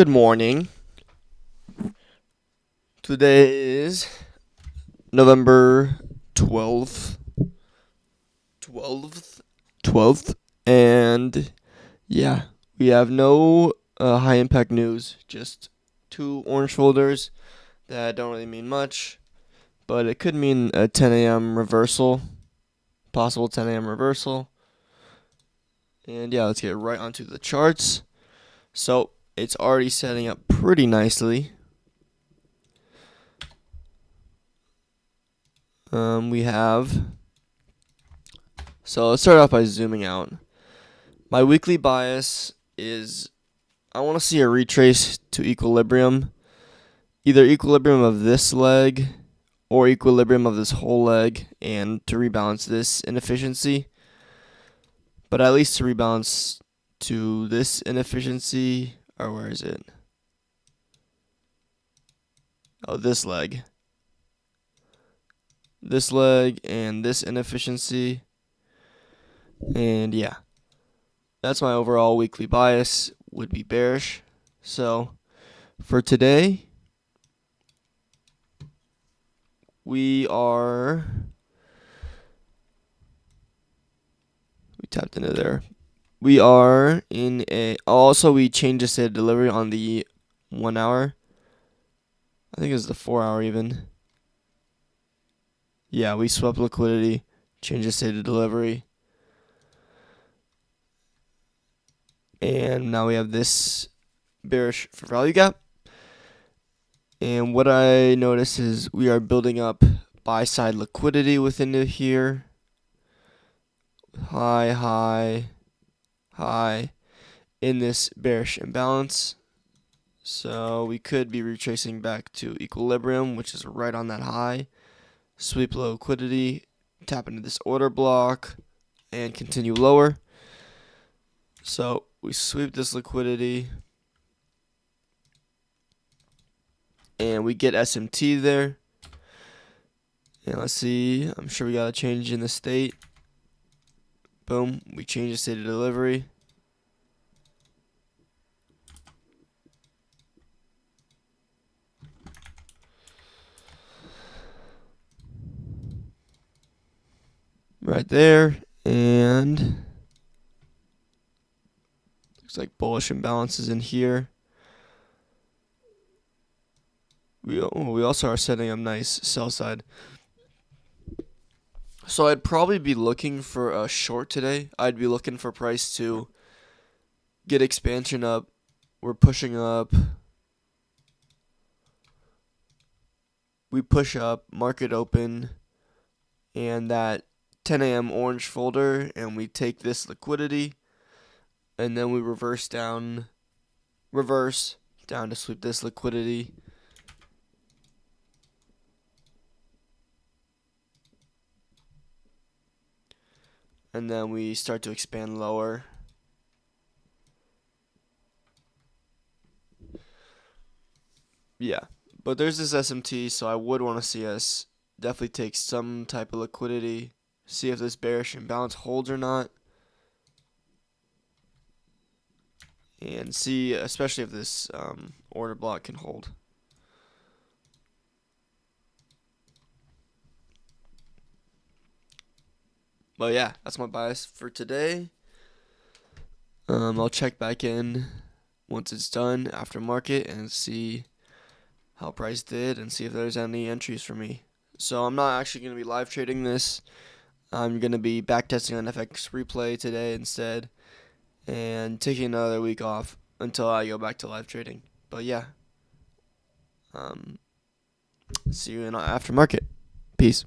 Good morning. Today is November 12th. 12th? 12th. And yeah, we have no high impact news, just two orange folders that don't really mean much, but it could mean a 10 a.m. reversal, possible 10 a.m. reversal. And yeah, let's get right onto the charts. So it's already setting up pretty nicely. We have. So let's start off by zooming out. My weekly bias is I want to see a retrace to equilibrium, either equilibrium of this leg or equilibrium of this whole leg, and to rebalance this inefficiency. But at least to rebalance to this inefficiency, or where is it? Oh, this leg. This leg and this inefficiency. And yeah, that's my overall weekly bias, would be bearish. So for today, we tapped into there. We are in a. Also, we changed the state of delivery on the 1 hour. I think it's the 4 hour even. Yeah, we swept liquidity, changed the state of delivery. And now we have this bearish for value gap. And what I notice is we are building up buy side liquidity within here. High, high, high in this bearish imbalance. So we could be retracing back to equilibrium, which is right on that high. Sweep low liquidity, tap into this order block, and continue lower. So we sweep this liquidity, and we get SMT there. And let's see, I'm sure we got a change in the state. Boom, we change the state of delivery. Right there, and looks like bullish imbalances in here. We also are setting up nice sell side. So I'd probably be looking for a short today. I'd be looking for price to get expansion up. We're pushing up. We push up, market open, and that 10 a.m. orange folder, and we take this liquidity, and then we reverse down to sweep this liquidity. And then we start to expand lower. Yeah, but there's this SMT, so I would want to see us definitely take some type of liquidity, see if this bearish imbalance holds or not, and see especially if this order block can hold. But yeah, that's my bias for today. I'll check back in once it's done after market and see how price did and see if there's any entries for me. So I'm not actually going to be live trading this. I'm going to be backtesting on FX Replay today instead and taking another week off until I go back to live trading. But yeah, see you in after market. Peace.